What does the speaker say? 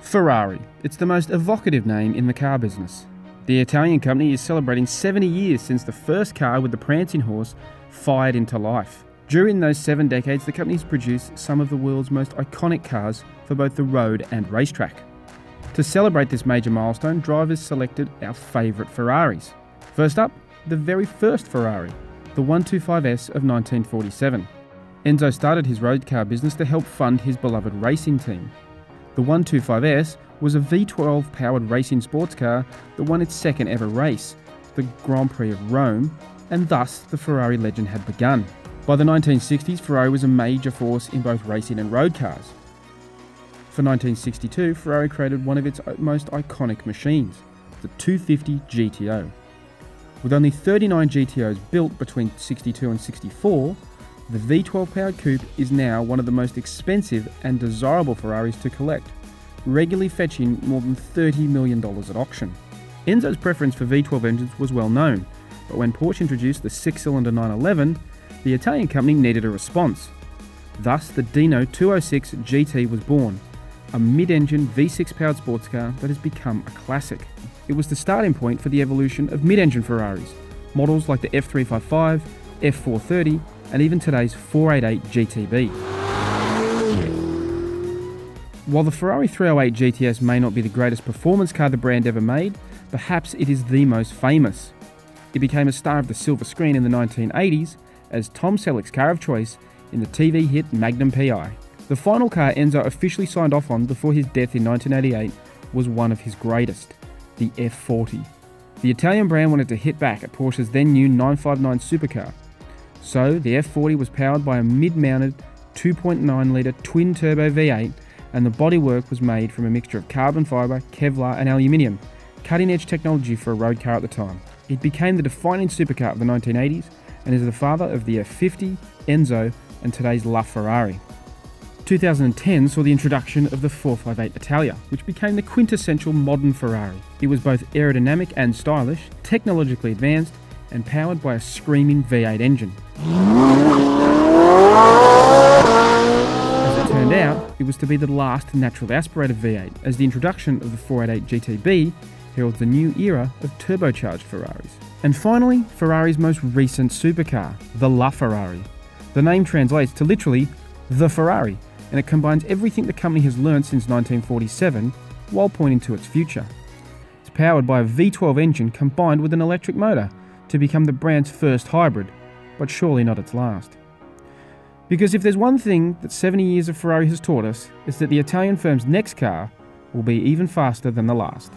Ferrari. It's the most evocative name in the car business. The Italian company is celebrating 70 years since the first car with the prancing horse fired into life. During those 7 decades, the company's produced some of the world's most iconic cars for both the road and racetrack. To celebrate this major milestone, drivers selected our favourite Ferraris. First up, the very first Ferrari, the 125S of 1947. Enzo started his road car business to help fund his beloved racing team. The 125S was a V12 powered racing sports car that won its second ever race, the Grand Prix of Rome, and thus the Ferrari legend had begun. By the 1960s, Ferrari was a major force in both racing and road cars. For 1962, Ferrari created one of its most iconic machines, the 250 GTO. With only 39 GTOs built between 62 and 64, the V12 powered coupe is now one of the most expensive and desirable Ferraris to collect, regularly fetching more than $30 million at auction. Enzo's preference for V12 engines was well known, but when Porsche introduced the 6-cylinder 911, the Italian company needed a response. Thus, the Dino 206 GT was born, a mid-engine V6 powered sports car that has become a classic. It was the starting point for the evolution of mid-engine Ferraris, models like the F355, F430, and even today's 488 GTB. While the Ferrari 308 GTS may not be the greatest performance car the brand ever made, perhaps it is the most famous. It became a star of the silver screen in the 1980s as Tom Selleck's car of choice in the TV hit Magnum P.I. The final car Enzo officially signed off on before his death in 1988 was one of his greatest, the F40. The Italian brand wanted to hit back at Porsche's then new 959 supercar. So the F40 was powered by a mid-mounted 2.9-litre twin-turbo V8, and the bodywork was made from a mixture of carbon fibre, Kevlar and aluminium, cutting-edge technology for a road car at the time. It became the defining supercar of the 1980s and is the father of the F50, Enzo and today's LaFerrari. 2010 saw the introduction of the 458 Italia, which became the quintessential modern Ferrari. It was both aerodynamic and stylish, technologically advanced, and powered by a screaming V8 engine. As it turned out, it was to be the last natural aspirated V8, as the introduction of the 488 GTB heralds the new era of turbocharged Ferraris. And finally, Ferrari's most recent supercar, the LaFerrari. The name translates to literally the Ferrari, and it combines everything the company has learned since 1947 while pointing to its future. It's powered by a V12 engine combined with an electric motor to become the brand's first hybrid, but surely not its last. Because if there's one thing that 70 years of Ferrari has taught us, it's that the Italian firm's next car will be even faster than the last.